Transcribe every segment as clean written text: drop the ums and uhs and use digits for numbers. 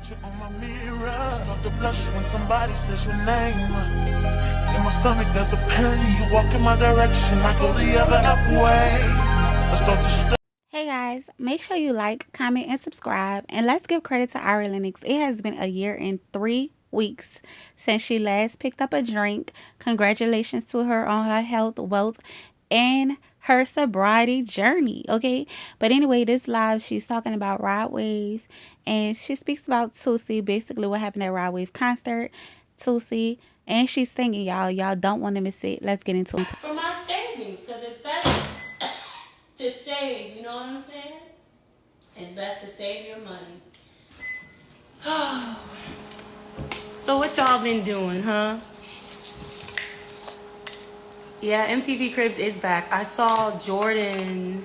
Picture on my mirror. Start to blush when somebody says your name. In my stomach there's a pain. You walk in my direction, I go the other way. Let's start to step. Hey guys, make sure you like, comment, and subscribe. And let's give credit to Ari Lennox. It has been a year and 3 weeks since she last picked up a drink. Congratulations to her on her health, wealth, and her sobriety journey. Okay, but anyway, this live she's talking about Rod Wave, and she speaks about Tootsie, basically what happened at Rod Wave concert, Tootsie, and she's singing, y'all. Y'all don't want to miss it. Let's get into it. For my savings, because it's best to save, you know what I'm saying? It's best to save your money. So what y'all been doing, huh? Yeah, MTV Cribs is back. I saw Jordan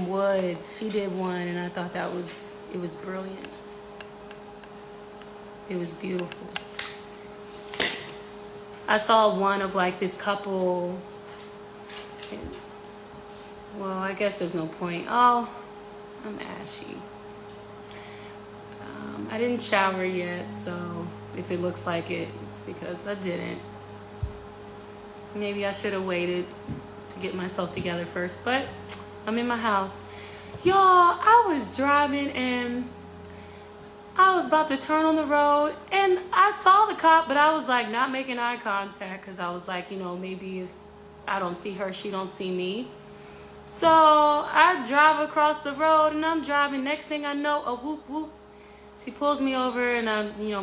Woods. She did one, and I thought it was brilliant. It was beautiful. I saw one of like this couple. Well, I guess there's no point. Oh, I'm ashy. I didn't shower yet, so if it looks like it, it's because I didn't. Maybe I should have waited to get myself together first, but I'm in my house. Y'all, I was driving and I was about to turn on the road and I saw the cop, but I was like not making eye contact because I was like, maybe if I don't see her, she don't see me. So I drive across the road and I'm driving. Next thing I know, a whoop whoop. She pulls me over and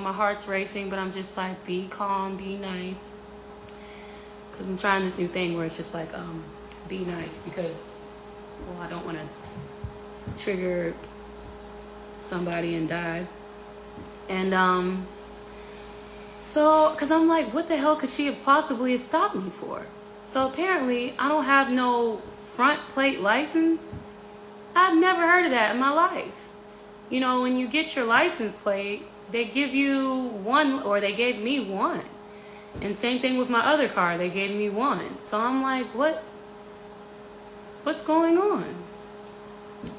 my heart's racing, but I'm just like, be calm, be nice. Because I'm trying this new thing where it's just like, be nice because, well, I don't want to trigger somebody and die. And so, because I'm like, what the hell could she have possibly have stopped me for? So apparently I don't have no front plate license. I've never heard of that in my life. When you get your license plate, they give you one, or they gave me one. And same thing with my other car, they gave me one. So I'm like, what's going on?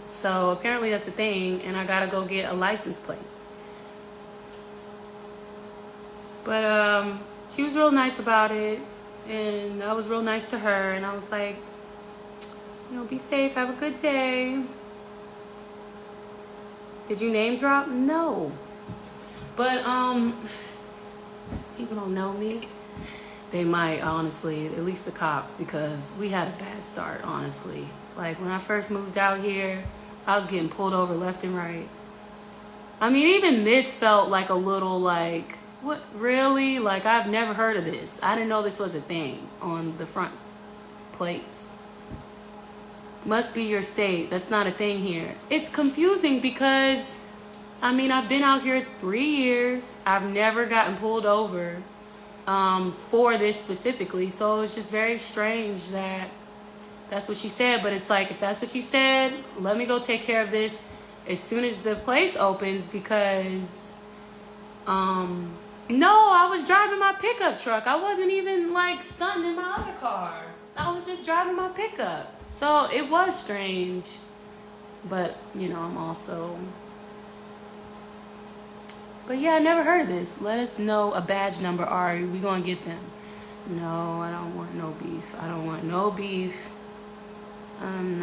So apparently that's the thing, and I gotta go get a license plate. But she was real nice about it, and I was real nice to her, and I was like, be safe, have a good day. Did you name drop? No. But people don't know me. They might, honestly, at least the cops, because we had a bad start, honestly. Like when I first moved out here, I was getting pulled over left and right. I mean, even this felt like a little like, what, really? Like I've never heard of this. I didn't know this was a thing on the front plates. Must be your state. That's not a thing here. It's confusing because, I've been out here 3 years. I've never gotten pulled over for this specifically. So it's just very strange that that's what she said. But it's like, if that's what you said, let me go take care of this as soon as the place opens because, no, I was driving my pickup truck. I wasn't even like stunting in my other car. I was just driving my pickup. So it was strange, but I'm also, but yeah, I never heard of this. Let us know a badge number, Ari. We gonna get them. No, I don't want no beef. I don't want no beef. I'm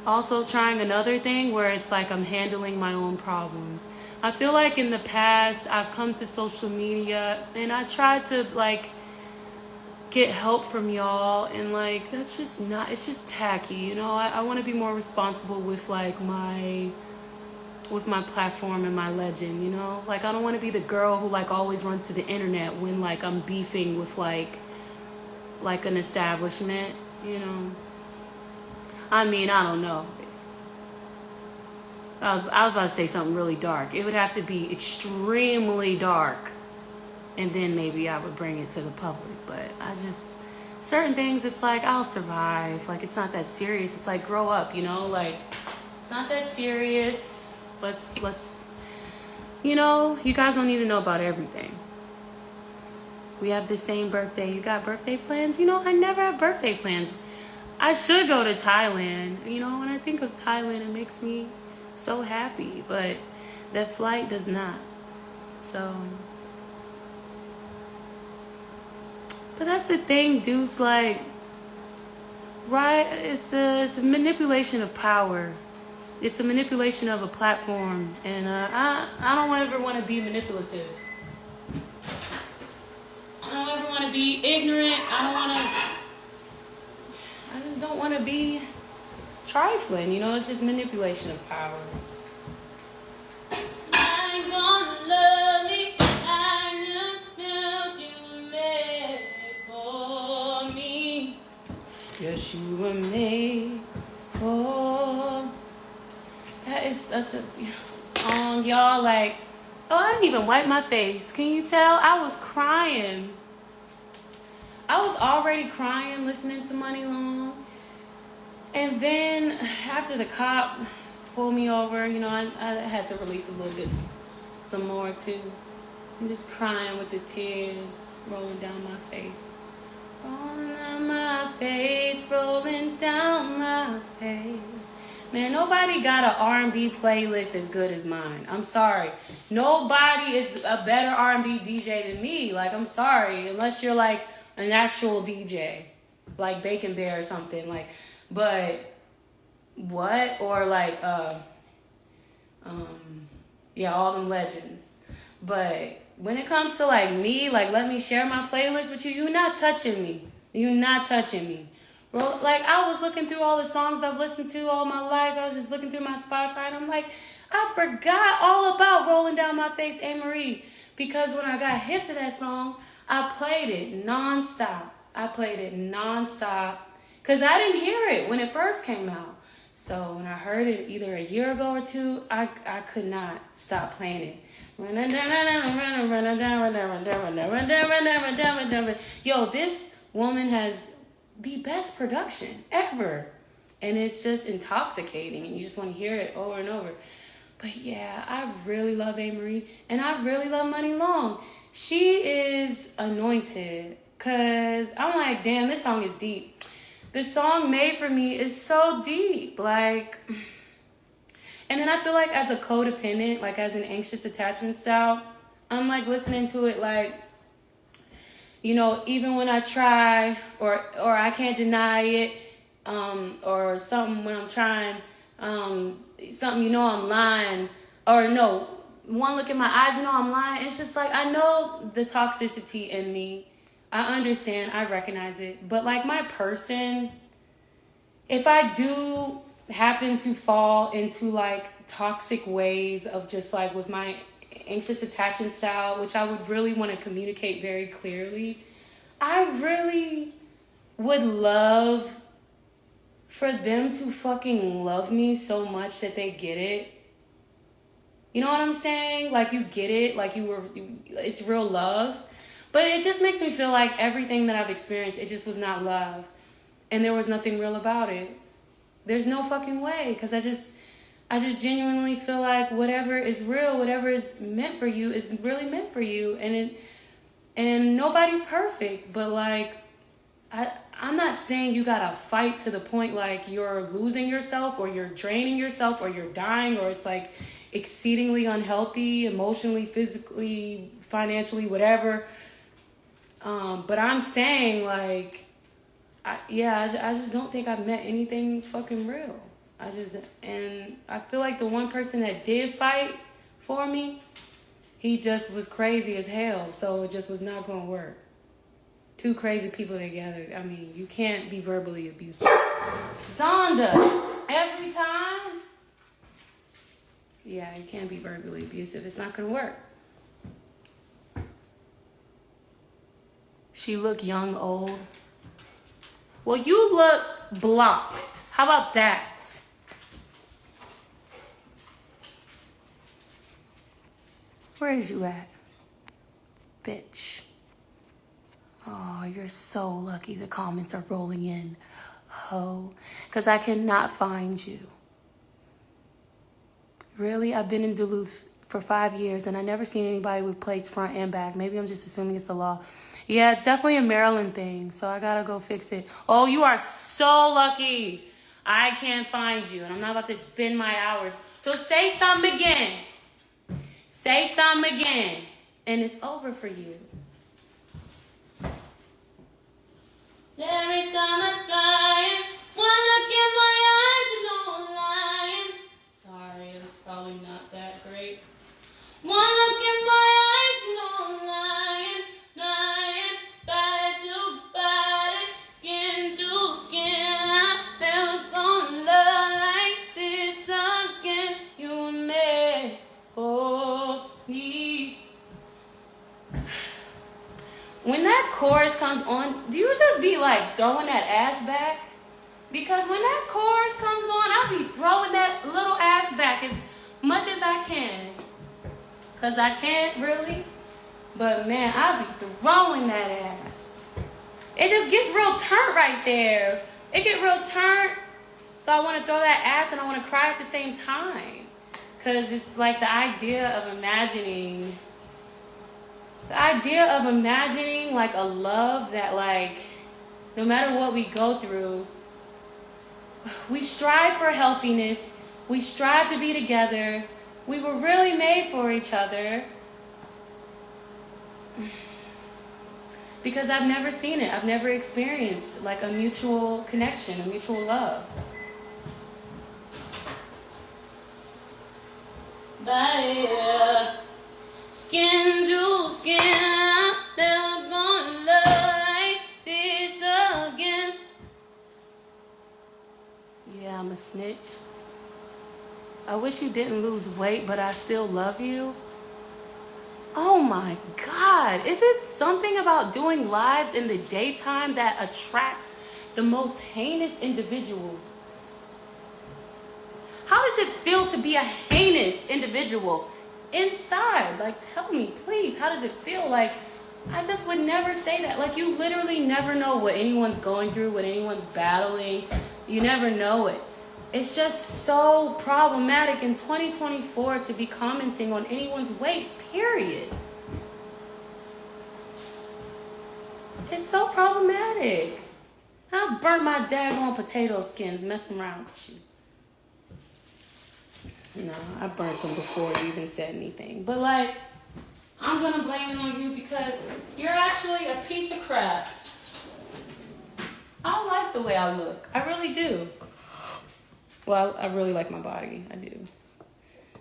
also trying another thing where it's like I'm handling my own problems. I feel like in the past I've come to social media and I tried to like get help from y'all, and like that's just not, it's just tacky, I want to be more responsible with like my platform and my legend, like I don't want to be the girl who like always runs to the internet when like I'm beefing with like an establishment, I don't know. I was about to say something really dark. It would have to be extremely dark, and then maybe I would bring it to the public. But certain things, it's like, I'll survive. Like, it's not that serious. It's like, grow up, like, it's not that serious. Let's, you guys don't need to know about everything. We have the same birthday. You got birthday plans? I never have birthday plans. I should go to Thailand. When I think of Thailand, it makes me so happy. But That flight does not. So, but that's the thing, dudes. Like, right? It's a manipulation of power. It's a manipulation of a platform, and I don't ever want to be manipulative. I don't ever want to be ignorant. I just don't want to be trifling. You know, it's just manipulation of power. I'm gonna love me. I knew you were made for me. Yes, you were made for. That is such a song, y'all. Like, oh, I didn't even wipe my face. Can you tell? I was crying. I was already crying listening to Money Long. And then after the cop pulled me over, you know, I had to release a little bit, some more too. I'm just crying with the tears rolling down my face. Rolling down my face, rolling down my face. Man, nobody got an R&B playlist as good as mine. I'm sorry. Nobody is a better R&B DJ than me. Like, I'm sorry. Unless you're like an actual DJ. Like Bacon Bear or something. Like, but what? Or like, yeah, all them legends. But when it comes to like me, like let me share my playlist with you, you're not touching me. You're not touching me. Bro, like I was looking through all the songs I've listened to all my life. I was just looking through my Spotify and I'm like, I forgot all about Rolling Down My Face, A-Marie. Because when I got hip to that song, I played it nonstop. Because I didn't hear it when it first came out. So when I heard it either a year ago or two, I could not stop playing it. Yo, this woman has the best production ever. And it's just intoxicating. And you just want to hear it over and over. But yeah, I really love A-Marie. And I really love Money Long. She is anointed. Because I'm like, damn, this song is deep. The song Made For Me is so deep. Like, and then I feel like as a codependent, like as an anxious attachment style, I'm like listening to it like, you know, even when I try or I can't deny it, or something when I'm trying, something, you know, I'm lying, or no, one look in my eyes, you know, I'm lying. It's just like, I know the toxicity in me. I understand, I recognize it. But like my person, if I do happen to fall into like toxic ways of just like with my anxious attachment style, which I would really want to communicate very clearly, I really would love for them to fucking love me so much that they get it. You know what I'm saying? Like you get it, like it's real love. But it just makes me feel like everything that I've experienced, it just was not love. And there was nothing real about it. There's no fucking way. Because I just genuinely feel like whatever is real, whatever is meant for you is really meant for you. And nobody's perfect. But like, I'm not saying you gotta fight to the point like you're losing yourself or you're draining yourself or you're dying or it's like exceedingly unhealthy, emotionally, physically, financially, whatever. But I'm saying like, I just don't think I've met anything fucking real. And I feel like the one person that did fight for me, he just was crazy as hell. So it just was not going to work. Two crazy people together. I mean, you can't be verbally abusive. Zonda, every time. Yeah, you can't be verbally abusive. It's not going to work. She look young, old. Well, you look blocked. How about that? Where is you at? Bitch. Oh, you're so lucky the comments are rolling in. Ho. Because I cannot find you. Really? I've been in Duluth for 5 years and I never seen anybody with plates front and back. Maybe I'm just assuming it's the law. Yeah, it's definitely a Maryland thing, so I gotta go fix it. Oh, you are so lucky. I can't find you, and I'm not about to spend my hours. So say something again. Say something again, and it's over for you. Every time I fly, one look in my eyes, you know I'm lying. Sorry, it's probably not that great. One look in my eyes, you know I'm lying, lying. Body to body, skin to skin. I'm never gonna love like this again. You and me, for me. When that chorus comes on, do you just be like throwing that ass back? Because when that chorus comes on, I'll be throwing that little ass back as much as I can. Because I can't really. But man, I'll be throwing that ass. It just gets real turnt right there. It get real turnt. So I want to throw that ass and I want to cry at the same time. Because it's like the idea of imagining like a love that, like, no matter what we go through, we strive for healthiness. We strive to be together. We were really made for each other. Because I've never seen it. I've never experienced like a mutual connection, a mutual love. But skin to skin, I'm never gonna love like this again. Yeah, I'm a snitch. I wish you didn't lose weight, but I still love you. Oh my God. Is it something about doing lives in the daytime that attract the most heinous individuals? How does it feel to be a heinous individual inside? Like, tell me, please, how does it feel? Like, I just would never say that. Like, you literally never know what anyone's going through, what anyone's battling. You never know it. It's just so problematic in 2024 to be commenting on anyone's weight, period. It's so problematic. I burnt my daggone potato skins messing around with you. No, I burnt them before you even said anything. But like, I'm gonna blame it on you because you're actually a piece of crap. I don't like the way I look. I really do. Well, I really like my body. I do.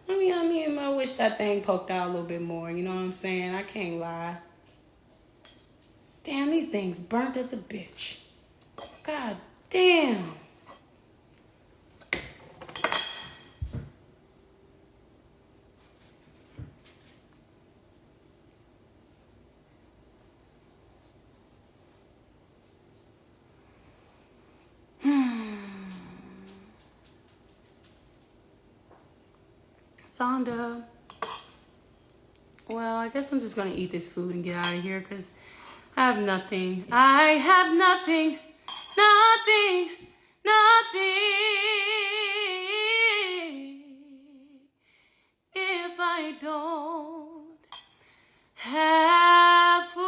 I mean, I wish that thing poked out a little bit more. You know what I'm saying? I can't lie. Damn, these things burnt as a bitch. God damn. Sonda. Well, I guess I'm just gonna eat this food and get out of here because I have nothing. I have nothing. Nothing. If I don't have food.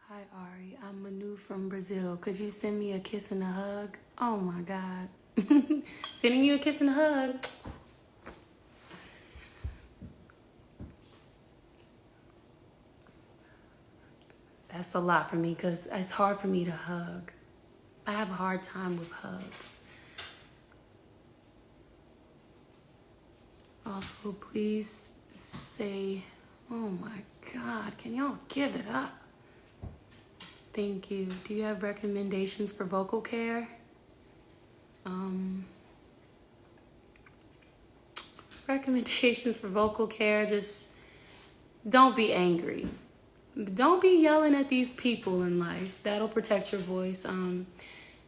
Hi, Ari. I'm Manu from Brazil. Could you send me a kiss and a hug? Oh, my God. Sending you a kiss and a hug. That's a lot for me because it's hard for me to hug. I have a hard time with hugs. Also, please say, oh my God, can y'all give it up? Thank you. Do you have recommendations for vocal care? Recommendations for vocal care, just don't be angry. Don't be yelling at these people in life. That'll protect your voice.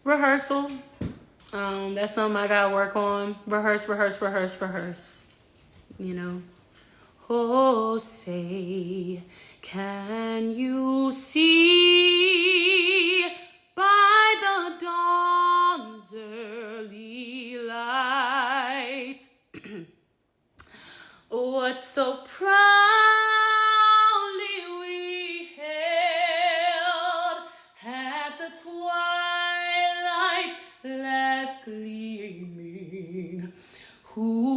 Rehearsal. That's something I gotta work on. Rehearse. You know. Oh, say, can you see by the dawn's early light what so proudly we hailed at the twilight's last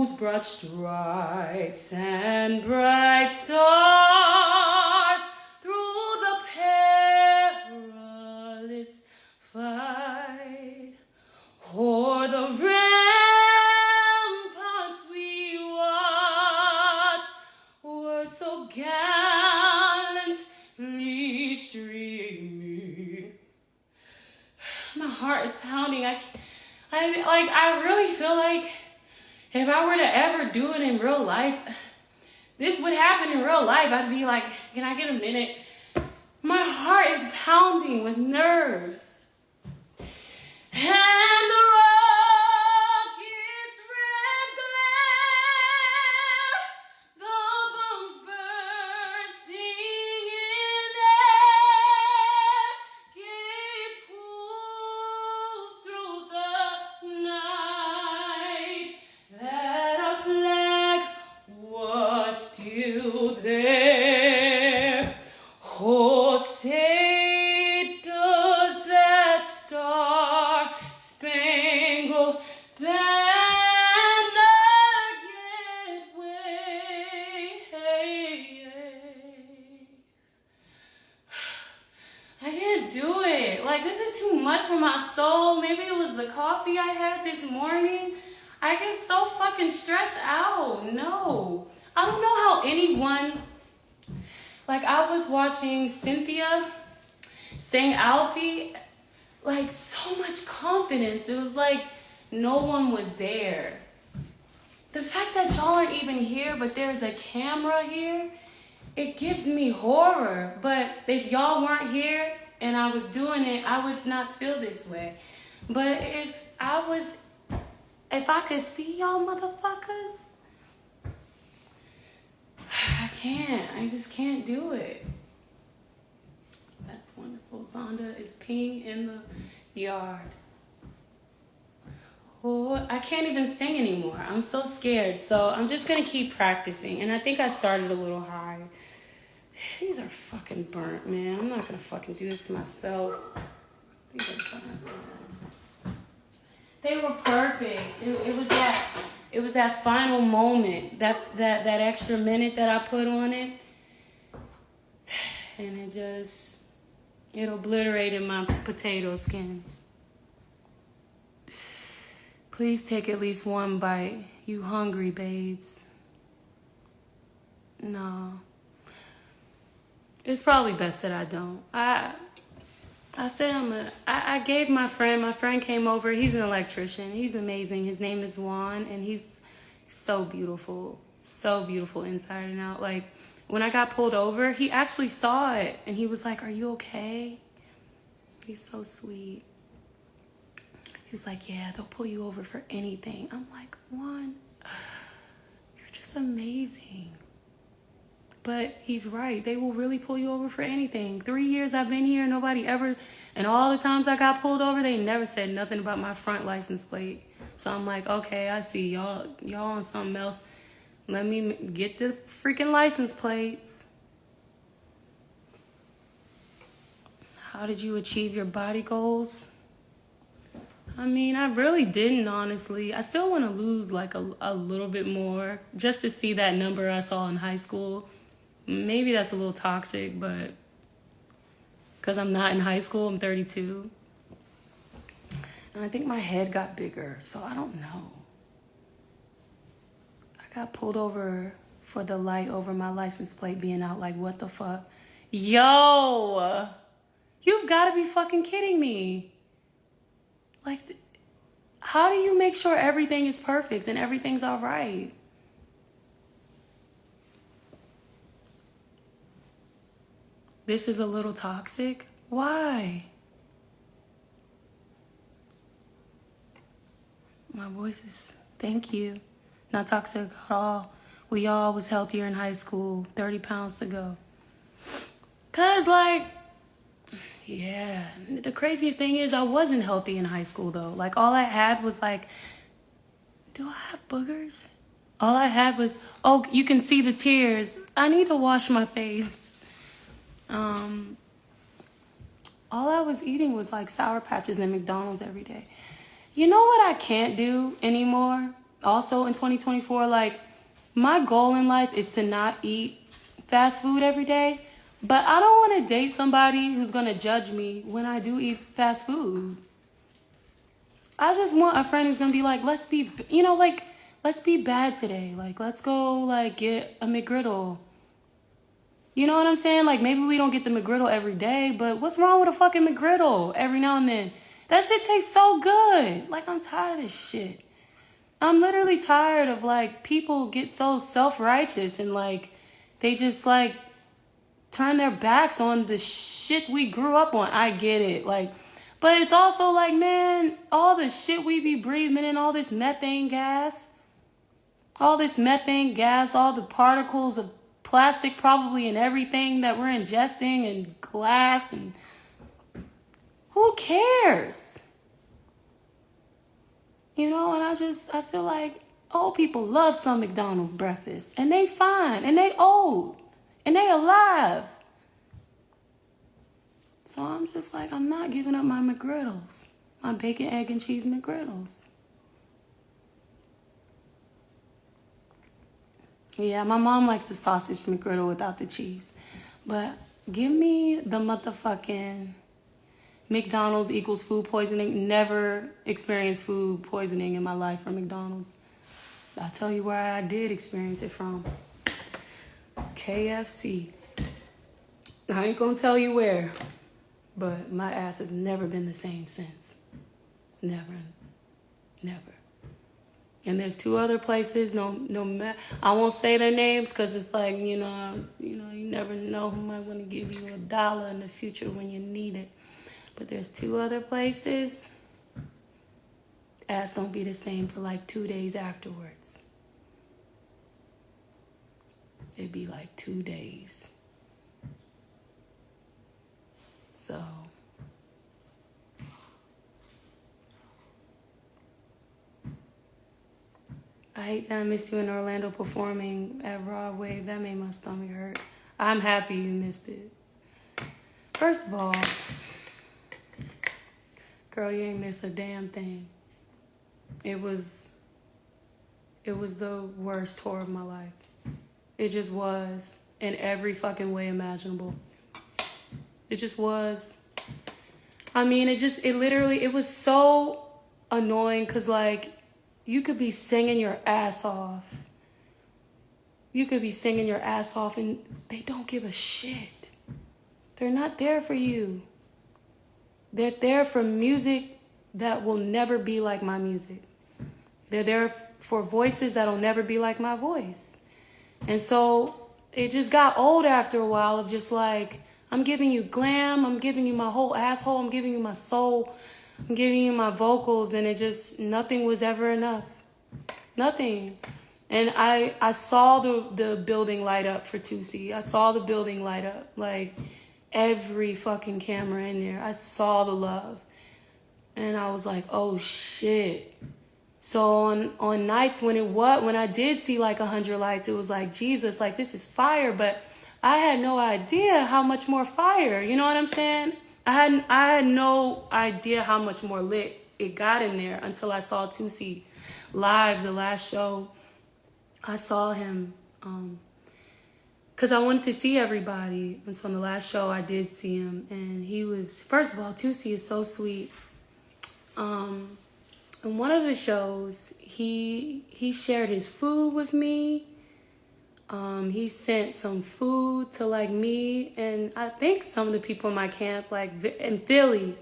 whose broad stripes and bright stars through the perilous fight o'er the ramparts we watched were so gallantly streaming. My heart is pounding. I really feel like if I were to ever do it in real life, this would happen in real life. I'd be like, can I get a minute? My heart is pounding with nerves. And the rocket's red glare, the bombs bursting in air, gave proof through the night that a flag was still there. Oh, say does that star-spangled banner yet wave? I can't do it. Like, this is too much for my soul. Maybe it was the coffee I had this morning. I get so fucking stressed out. No. I don't know how anyone... Like, I was watching Cynthia sing Alfie, like, so much confidence. It was like no one was there. The fact that y'all aren't even here, but there's a camera here, it gives me horror. But if y'all weren't here and I was doing it, I would not feel this way. But if I could see y'all motherfuckers, I can't. I just can't do it. That's wonderful. Zonda is peeing in the yard. Oh, I can't even sing anymore. I'm so scared. So I'm just going to keep practicing. And I think I started a little high. These are fucking burnt, man. I'm not going to fucking do this myself. These are burnt. They were perfect. It was that final moment, that extra minute that I put on it, and it obliterated my potato skins. Please take at least one bite, you hungry babes. No. It's probably best that I don't. I said I gave my friend came over. He's an electrician. He's amazing. His name is Juan, and he's so beautiful inside and out. Like, when I got pulled over, he actually saw it, and he was like, "Are you okay?" He's so sweet. He was like, "Yeah, they'll pull you over for anything." I'm like, Juan, you're just amazing. But he's right. They will really pull you over for anything. 3 years I've been here, nobody ever... And all the times I got pulled over, they never said nothing about my front license plate. So I'm like, okay, I see. Y'all on something else. Let me get the freaking license plates. How did you achieve your body goals? I mean, I really didn't, honestly. I still want to lose like a little bit more just to see that number I saw in high school. Maybe that's a little toxic, but because I'm not in high school, I'm 32. And I think my head got bigger, so I don't know. I got pulled over for the light over my license plate being out. Like, what the fuck? Yo, you've got to be fucking kidding me. Like, how do you make sure everything is perfect and everything's all right? This is a little toxic. Why? My voice is, thank you. Not toxic at all. We all was healthier in high school. 30 pounds to go. Cause like, yeah. The craziest thing is I wasn't healthy in high school though. Like all I had was like, do I have boogers? All I had was, oh, you can see the tears. I need to wash my face. All I was eating was like Sour Patches and McDonald's every day. You know what I can't do anymore? also in 2024, like, my goal in life is to not eat fast food every day. But I don't want to date somebody who's going to judge me when I do eat fast food. I just want a friend who's going to be like, let's be, let's be bad today. Like, let's go, like, get a McGriddle. You know what I'm saying? Like, maybe we don't get the McGriddle every day, but what's wrong with a fucking McGriddle every now and then? That shit tastes so good. Like, I'm tired of this shit. I'm literally tired of, like, people get so self-righteous and, like, they just, like, turn their backs on the shit we grew up on. I get it. Like, but it's also like, man, all the shit we be breathing in, all this methane gas, all the particles of plastic probably in everything that we're ingesting, and glass, and who cares? You know, and I feel like old people love some McDonald's breakfast, and they fine, and they old, and they alive. So I'm just like, I'm not giving up my McGriddles, my bacon, egg, and cheese McGriddles. Yeah, my mom likes the sausage McGriddle without the cheese. But give me the motherfucking McDonald's equals food poisoning. Never experienced food poisoning in my life from McDonald's. I'll tell you where I did experience it from. KFC. I ain't gonna tell you where, but my ass has never been the same since. Never. And there's 2 other places. I won't say their names because it's like, you never know who might want to give you $1 in the future when you need it. But there's 2 other places. Ass don't be the same for like 2 days afterwards. It'd be like 2 days. So I hate that I missed you in Orlando performing at Raw Wave. That made my stomach hurt. I'm happy you missed it. First of all, girl, you ain't missed a damn thing. It was the worst tour of my life. It just was, in every fucking way imaginable. It just was. I mean, it was so annoying because, like, you could be singing your ass off. And they don't give a shit. They're not there for you. They're there for music that will never be like my music. They're there for voices that'll never be like my voice. And so it just got old after a while of just like, I'm giving you glam, I'm giving you my whole asshole, I'm giving you my soul, I'm giving you my vocals, and nothing was ever enough. Nothing. And I saw the building light up for 2C. I saw the building light up. Like, every fucking camera in there. I saw the love. And I was like, oh shit. So on nights when I did see like 100 lights, it was like, Jesus, like, this is fire. But I had no idea how much more fire. You know what I'm saying? I had no idea how much more lit it got in there until I saw 2C live, the last show. I saw him because I wanted to see everybody. And so on the last show, I did see him. And he was, first of all, 2C is so sweet. In one of the shows, he shared his food with me. He sent some food to like me and I think some of the people in my camp, like in Philly.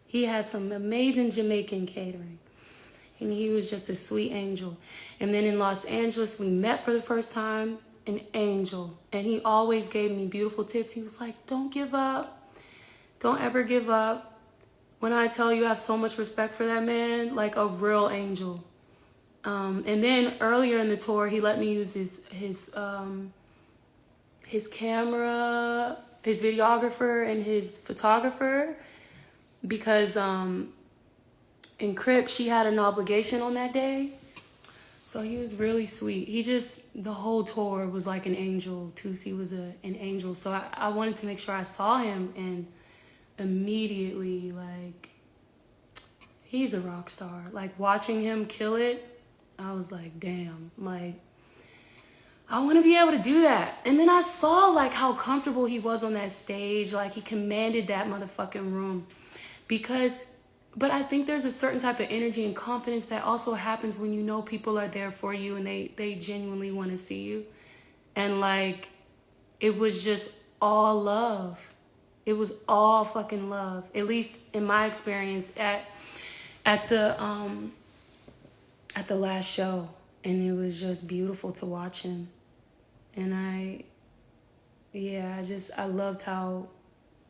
He has some amazing Jamaican catering. And he was just a sweet angel. And then in Los Angeles, we met for the first time, an angel. And he always gave me beautiful tips. He was like, don't give up. Don't ever give up. When I tell you I have so much respect for that man, like a real angel. And then earlier in the tour, he let me use his camera, his videographer, and his photographer because in Crip, she had an obligation on that day. So he was really sweet. The whole tour was like an angel. 2C was an angel. So I wanted to make sure I saw him, and immediately, like, he's a rock star. Like, watching him kill it I was like, damn, like, I want to be able to do that. And then I saw like how comfortable he was on that stage. Like he commanded that motherfucking room but I think there's a certain type of energy and confidence that also happens when you know people are there for you and they genuinely want to see you. And like, it was just all love. It was all fucking love. At least in my experience at the last show. And it was just beautiful to watch him. And I loved how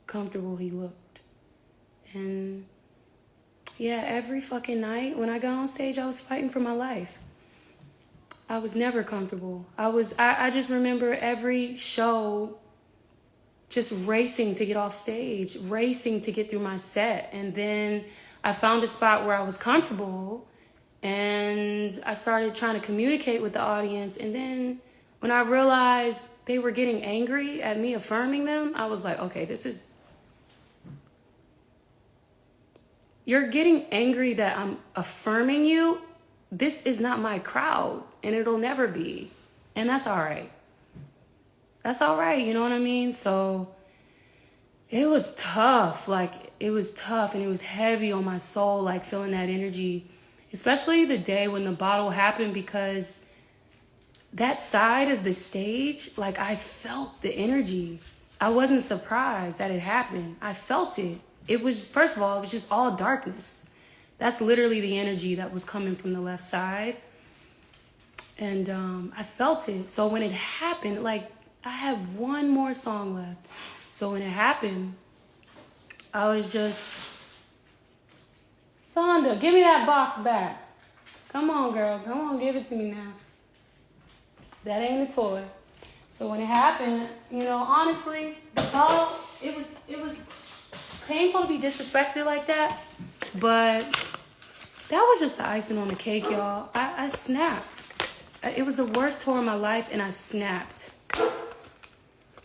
comfortable he looked. And yeah, every fucking night when I got on stage, I was fighting for my life. I was never comfortable. I just remember every show just racing to get off stage, racing to get through my set. And then I found a spot where I was comfortable and I started trying to communicate with the audience. And then when I realized they were getting angry at me affirming them, I was like, okay, you're getting angry that I'm affirming you. This is not my crowd and it'll never be. And that's all right. That's all right. You know what I mean? So it was tough. Like it was tough and it was heavy on my soul, like feeling that energy, especially the day when the bottle happened, because that side of the stage, like I felt the energy. I wasn't surprised that it happened. I felt it. It was, first of all, it was just all darkness. That's literally the energy that was coming from the left side. And I felt it. So when it happened, like I had one more song left. So when it happened, I was just, Sonda, give me that box back. Come on, girl. Come on, give it to me now. That ain't a toy. So when it happened, you know, honestly, it was painful to be disrespected like that, but that was just the icing on the cake, y'all. I snapped. It was the worst tour of my life, and I snapped.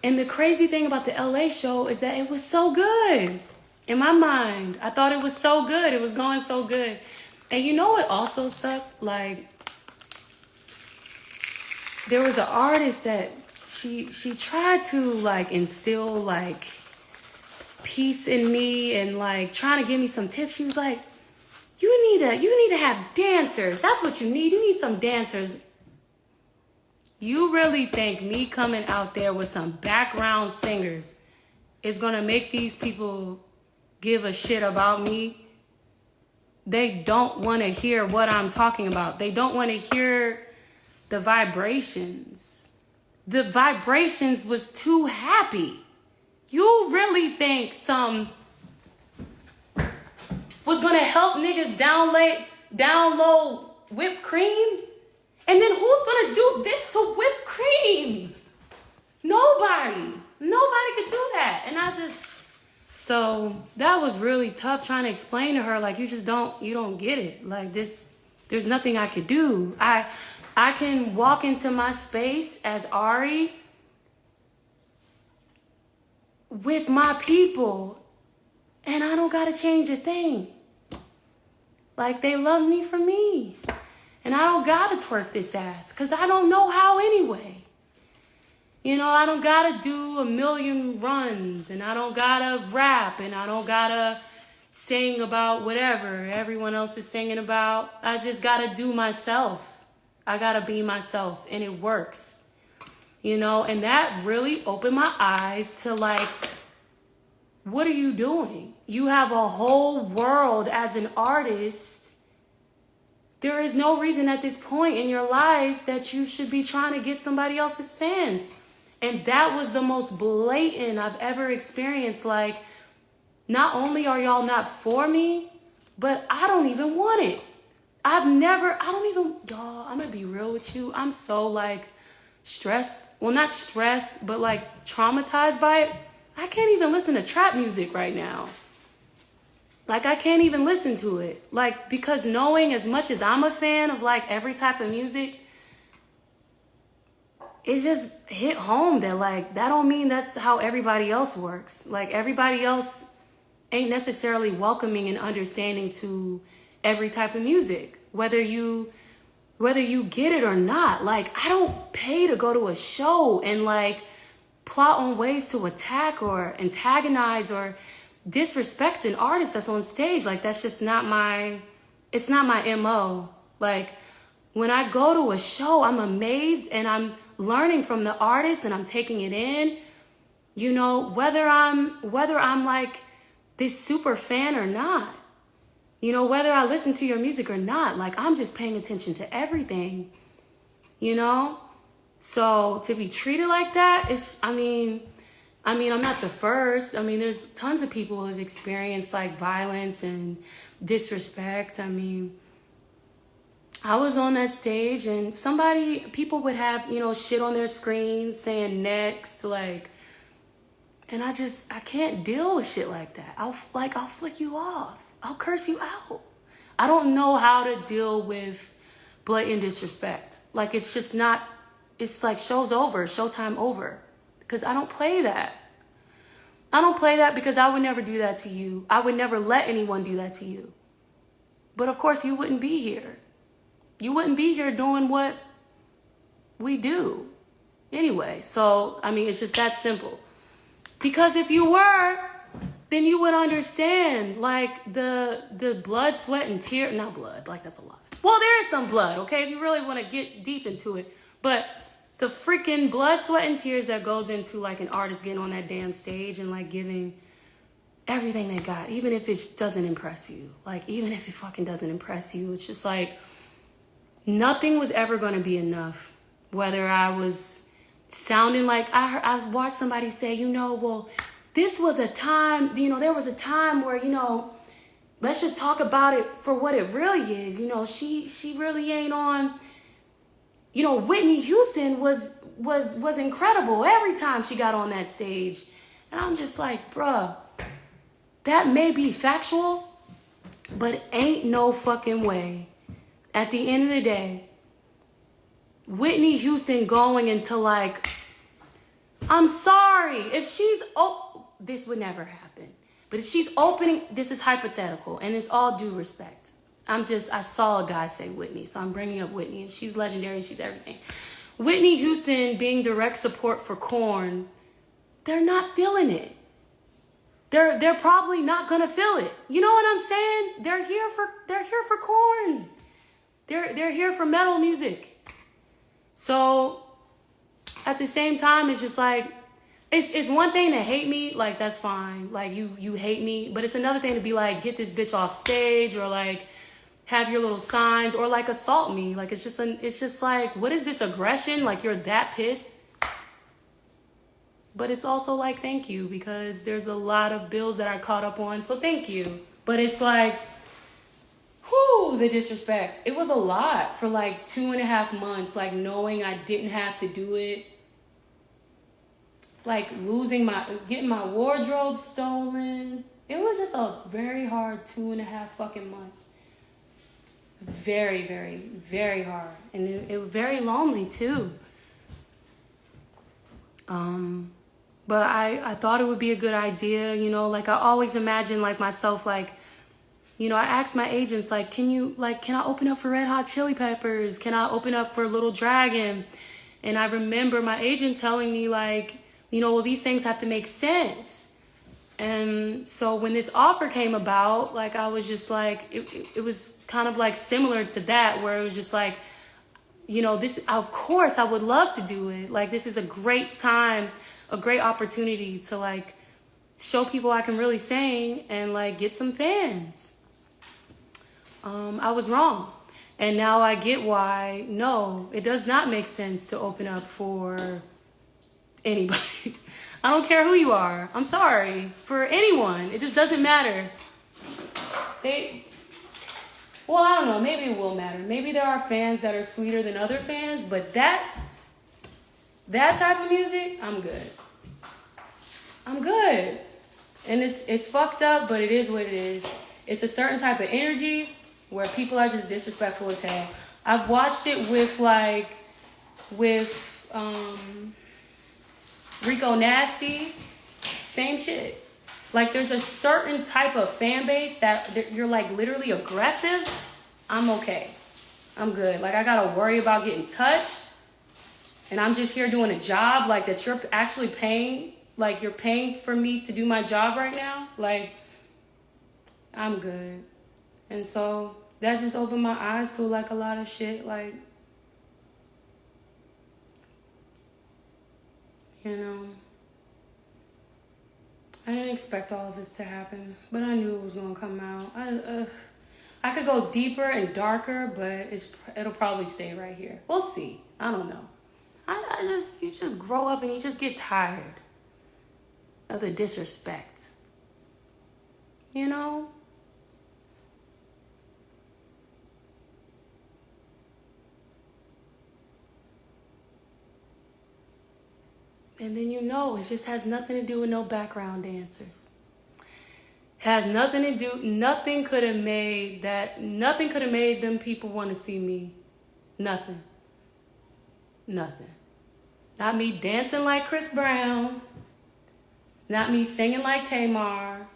And the crazy thing about the LA show is that it was so good. In my mind, I thought it was so good. It was going so good. And you know what also sucked? Like, there was an artist that she tried to like instill like peace in me and like trying to give me some tips. She was like, you need to have dancers. That's what you need. You need some dancers. You really think me coming out there with some background singers is going to make these people give a shit about me? They don't want to hear what I'm talking about. They don't want to hear the vibrations. The vibrations was too happy. You really think some was going to help niggas download whipped cream? And then who's going to do this to whipped cream? Nobody. Nobody could do that. And so that was really tough trying to explain to her, like, you don't get it. Like this, there's nothing I could do. I can walk into my space as Ari with my people and I don't got to change a thing. Like they love me for me. And I don't gotta twerk this ass, because I don't know how anyway. You know, I don't gotta do a million runs, and I don't gotta rap, and I don't gotta sing about whatever everyone else is singing about. I just gotta do myself. I gotta be myself, and it works. You know, and that really opened my eyes to like, what are you doing? You have a whole world as an artist. There is no reason at this point in your life that you should be trying to get somebody else's fans. And that was the most blatant I've ever experienced. Like, not only are y'all not for me, but I don't even want it. I'm gonna be real with you. I'm so like stressed. Well, not stressed, but like traumatized by it. I can't even listen to trap music right now. Like, I can't even listen to it. Like, because knowing as much as I'm a fan of, like, every type of music, it just hit home that, like, that don't mean that's how everybody else works. Like, everybody else ain't necessarily welcoming and understanding to every type of music. Whether you whether you get it or not. Like, I don't pay to go to a show and like plot on ways to attack or antagonize or disrespect an artist that's on stage. Like, that's just not it's not my MO. Like, when I go to a show, I'm amazed and I'm learning from the artist and I'm taking it in. You know, whether I'm like this super fan or not. You know, whether I listen to your music or not, like, I'm just paying attention to everything, you know? So to be treated like that is, I mean, I'm not the first. I mean, there's tons of people who have experienced like violence and disrespect. I mean, I was on that stage and people would have, you know, shit on their screens saying next, like, and I can't deal with shit like that. I'll flick you off. I'll curse you out. I don't know how to deal with blatant disrespect. Like, it's just not, it's like showtime over. Because I don't play that. I don't play that because I would never do that to you. I would never let anyone do that to you. But of course, you wouldn't be here. You wouldn't be here doing what we do. Anyway, so, I mean, it's just that simple. Because if you were, then you would understand, like, the blood, sweat, and tear. Not blood, like, that's a lot. Well, there is some blood, okay, if you really want to get deep into it. But the freaking blood, sweat, and tears that goes into, like, an artist getting on that damn stage and, like, giving everything they got, even if it doesn't impress you. Like, even if it fucking doesn't impress you, it's just, like, nothing was ever going to be enough. Whether I was sounding like, I watched somebody say, you know, well, this was a time, you know, there was a time where, you know, let's just talk about it for what it really is. You know, she really ain't on, you know, Whitney Houston was incredible every time she got on that stage. And I'm just like, bruh, that may be factual, but ain't no fucking way. At the end of the day, Whitney Houston going into like, I'm sorry, if she's, this would never happen. But if she's opening, this is hypothetical, and it's all due respect. I saw a guy say Whitney, so I'm bringing up Whitney, and she's legendary, she's everything. Whitney Houston being direct support for Korn, they're not feeling it. They're probably not gonna feel it. You know what I'm saying? They're here for Korn. They're here for metal music. So at the same time, it's just like, it's one thing to hate me, like, that's fine. Like, you hate me, but it's another thing to be like, get this bitch off stage, or like have your little signs, or like assault me. Like, it's just like, what is this aggression? Like, you're that pissed. But it's also like, thank you, because there's a lot of bills that I caught up on, so thank you. But it's like, whew, the disrespect. It was a lot for like 2.5 months, like knowing I didn't have to do it. Like getting my wardrobe stolen. It was just a very hard 2.5 fucking months. Very, very, very hard. And it was very lonely too. But I thought it would be a good idea, you know, like I always imagine like myself, like, you know, I asked my agents, like, can I open up for Red Hot Chili Peppers? Can I open up for Little Dragon? And I remember my agent telling me, like, you know, well, these things have to make sense. And so when this offer came about, like, I was just like, it was kind of like similar to that, where it was just like, you know, this, of course I would love to do it. Like, this is a great time, a great opportunity to like show people I can really sing and like get some fans. I was wrong. And now I get why, no, it does not make sense to open up for anybody. I don't care who you are. I'm sorry. For anyone. It just doesn't matter. Well, I don't know. Maybe it will matter. Maybe there are fans that are sweeter than other fans, but that type of music, I'm good. I'm good. And it's fucked up, but it is what it is. It's a certain type of energy where people are just disrespectful as hell. I've watched it with Rico Nasty, same shit. Like, there's a certain type of fan base that you're like literally aggressive. I'm okay. I'm good. Like, I gotta worry about getting touched, and I'm just here doing a job, like, that you're actually paying. Like, you're paying for me to do my job right now. Like, I'm good. And so that just opened my eyes to, like, a lot of shit. Like, you know, I didn't expect all of this to happen, but I knew it was gonna come out. I could go deeper and darker, but it'll probably stay right here. We'll see. I don't know. You just grow up and you just get tired of the disrespect. You know? And then it just has nothing to do with no background dancers. Has nothing to do, nothing could have made them people want to see me. Nothing. Not me dancing like Chris Brown. Not me singing like Tamar.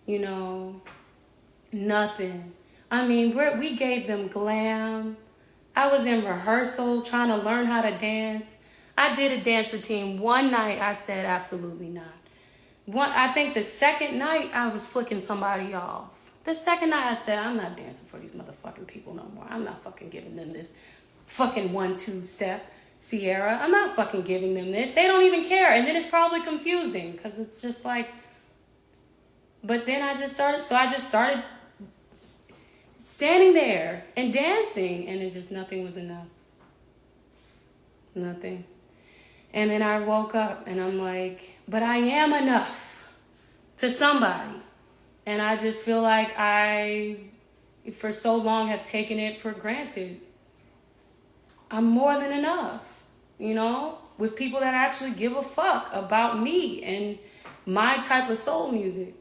You know, nothing. I mean, we gave them glam. I was in rehearsal trying to learn how to dance. I did a dance routine. One night I said absolutely not. I think the second night I was flicking somebody off. The second night I said, I'm not dancing for these motherfucking people no more. I'm not fucking giving them this fucking 1-2 step, Sierra. I'm not fucking giving them this. They don't even care. And then it's probably confusing because it's just like, but then I just started standing there and dancing, and nothing was enough. Nothing. And then I woke up and I'm like, but I am enough to somebody. And I just feel like I, for so long, have taken it for granted. I'm more than enough, you know, with people that actually give a fuck about me and my type of soul music.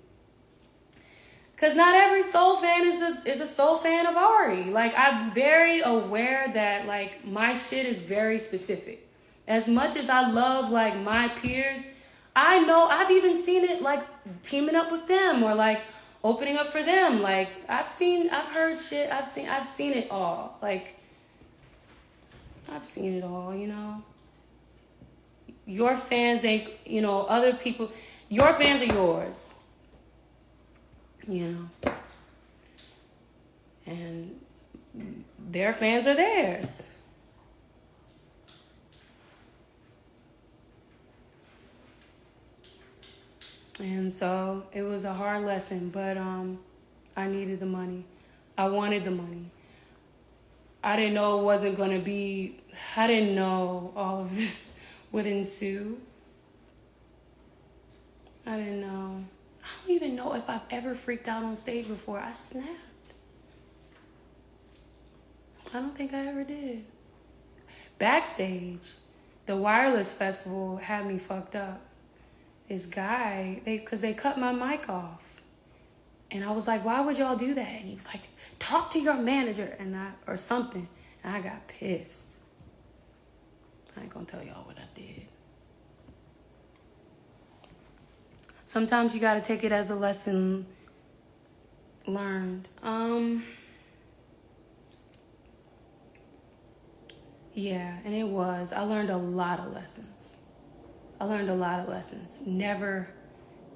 Because not every soul fan is a soul fan of Ari. Like, I'm very aware that, like, my shit is very specific. As much as I love, like, my peers, I know I've even seen it, like, teaming up with them or, like, opening up for them. Like, I've heard shit. I've seen it all. Like, I've seen it all, you know. Your fans ain't, you know, other people. Your fans are yours. You know. And their fans are theirs. And so it was a hard lesson, but I needed the money. I wanted the money. I didn't know I didn't know all of this would ensue. I didn't know. I don't even know if I've ever freaked out on stage before. I snapped. I don't think I ever did. Backstage, the Wireless Festival had me fucked up. This guy, because they cut my mic off. And I was like, why would y'all do that? And he was like, talk to your manager or something. And I got pissed. I ain't gonna tell y'all what I did. Sometimes you gotta take it as a lesson learned. Yeah, and it was. I learned a lot of lessons. Never,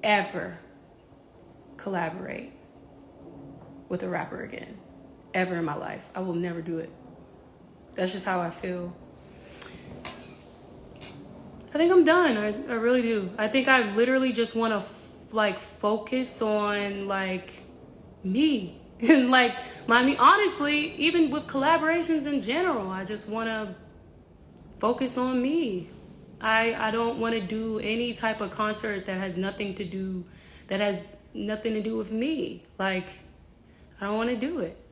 ever collaborate with a rapper again. Ever in my life. I will never do it. That's just how I feel. I think I'm done. I really do. I think I literally just want to focus on me. And honestly, even with collaborations in general, I just want to focus on me. I don't want to do any type of concert that has nothing to do with me. I don't want to do it.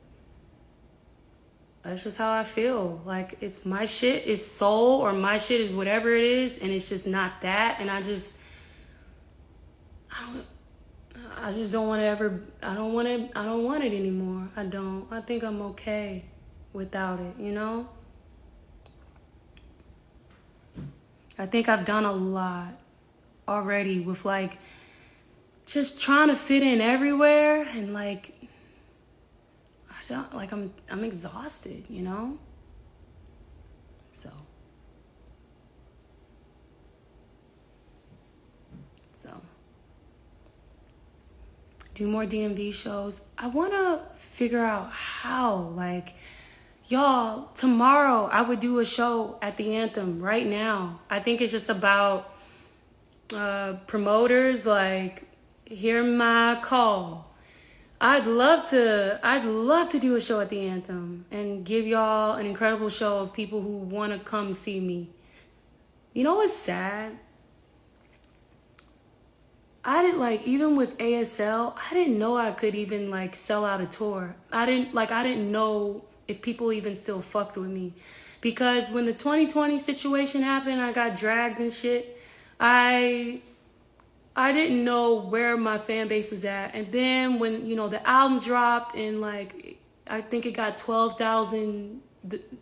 That's just how I feel. It's my shit is soul, or my shit is whatever it is, and it's just not that. And I just don't want to ever, I don't want it anymore. I don't. I think I'm okay without it, you know? I think I've done a lot already with just trying to fit in everywhere, and I feel like I'm exhausted, you know? So do more DMV shows. I want to figure out how, like, y'all, tomorrow I would do a show at the Anthem right now. I think it's just about promoters, like, hear my call. I'd love to do a show at the Anthem and give y'all an incredible show of people who want to come see me. You know what's sad? I didn't, like, even with ASL, I didn't know I could even, like, sell out a tour. I didn't know if people even still fucked with me. Because when the 2020 situation happened, I got dragged and shit, I didn't know where my fan base was at. And then when, you know, the album dropped and, like, I think it got 12,000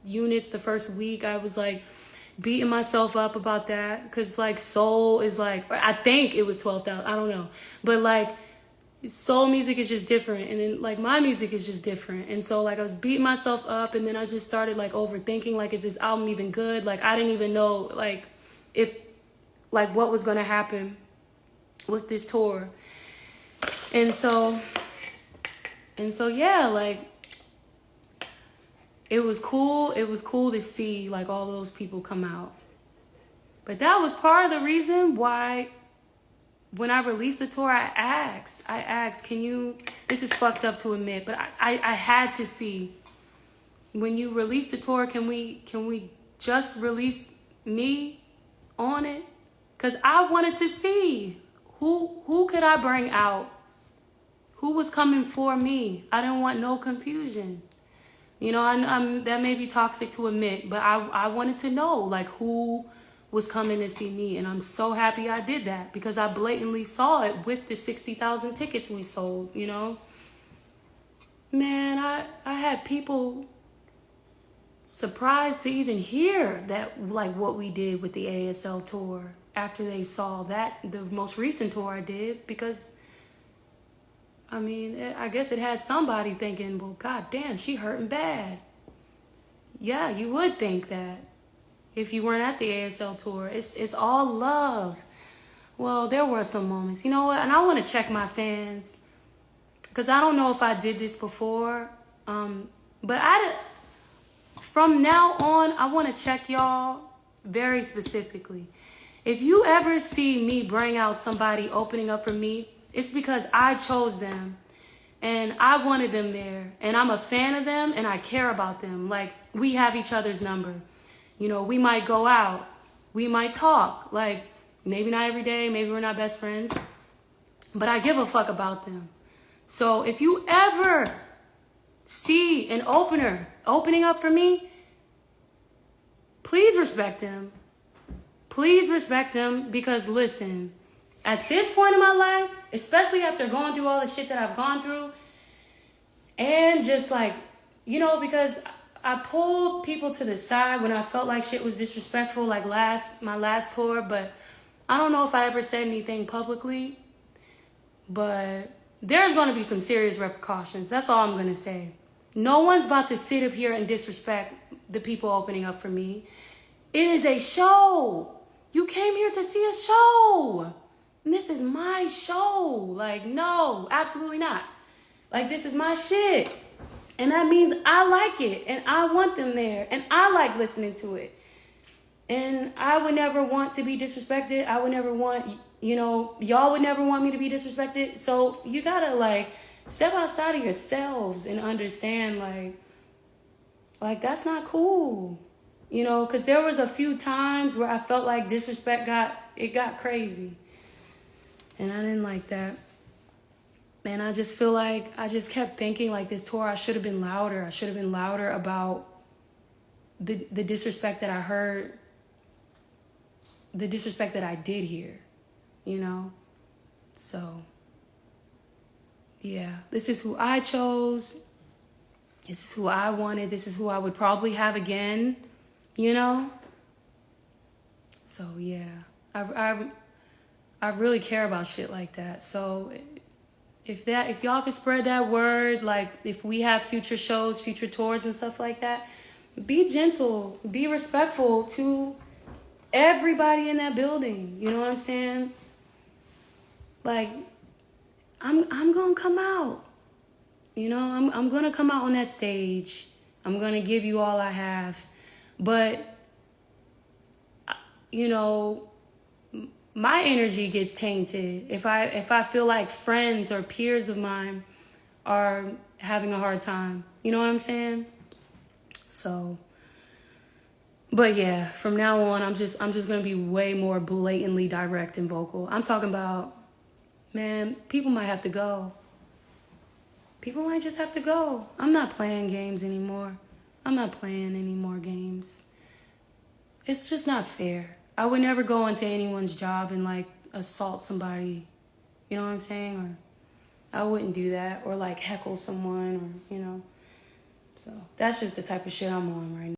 units the first week, I was, like, beating myself up about that. Because, like, soul is, like, I think it was 12,000. I don't know. But, like, soul music is just different. And then, like, my music is just different. And so, like, I was beating myself up. And then I just started, like, overthinking, like, is this album even good? Like, I didn't even know, like, if, like, what was going to happen with this tour. And so yeah, like, it was cool to see, like, all those people come out. But that was part of the reason why when I released the tour, I asked, can you, this is fucked up to admit, but I had to see, when you release the tour, can we just release me on it? Because I wanted to see who could I bring out? Who was coming for me? I didn't want no confusion. You know, I'm that may be toxic to admit, but I wanted to know, like, who was coming to see me. And I'm so happy I did that, because I blatantly saw it with the 60,000 tickets we sold, you know. Man, I had people surprised to even hear that, like, what we did with the ASL tour after they saw that, the most recent tour I did, because, I mean, I guess it had somebody thinking, well, goddamn, she hurting bad. Yeah, you would think that if you weren't at the ASL tour. It's all love. Well, there were some moments, you know what? And I want to check my fans, because I don't know if I did this before, but from now on, I want to check y'all very specifically. If you ever see me bring out somebody opening up for me, it's because I chose them and I wanted them there, and I'm a fan of them and I care about them. Like, we have each other's number. You know, we might go out, we might talk, like, maybe not every day, maybe we're not best friends, but I give a fuck about them. So if you ever see an opener opening up for me, please respect them. Please respect them, because listen, at this point in my life, especially after going through all the shit that I've gone through, and just, like, you know, because I pulled people to the side when I felt like shit was disrespectful, like my last tour, but I don't know if I ever said anything publicly, but there's going to be some serious repercussions. That's all I'm going to say. No one's about to sit up here and disrespect the people opening up for me. It is a show. You came here to see a show. And this is my show. Like, no, absolutely not. Like, this is my shit. And that means I like it. And I want them there. And I like listening to it. And I would never want to be disrespected. I would never want, you know, y'all would never want me to be disrespected. So you gotta, like, step outside of yourselves and understand, like that's not cool. You know, because there was a few times where I felt like disrespect got crazy. And I didn't like that. And I just feel like I just kept thinking, like, this tour, I should have been louder. I should have been louder about the disrespect that I heard, the disrespect that I did hear, you know? So, yeah, this is who I chose. This is who I wanted. This is who I would probably have again, you know? So, yeah, I really care about shit like that. So if y'all can spread that word, like if we have future shows, future tours and stuff like that, be gentle, be respectful to everybody in that building. You know what I'm saying? Like, I'm gonna come out. You know, I'm gonna come out on that stage. I'm gonna give you all I have. But, you know, my energy gets tainted if I feel like friends or peers of mine are having a hard time. You know what I'm saying? So, but yeah, from now on, I'm just gonna be way more blatantly direct and vocal. I'm talking about, man, people might have to go. People might just have to go. I'm not playing games anymore. I'm not playing any more games. It's just not fair. I would never go into anyone's job and like assault somebody. You know what I'm saying? Or I wouldn't do that, or like heckle someone, or, you know. So that's just the type of shit I'm on right now.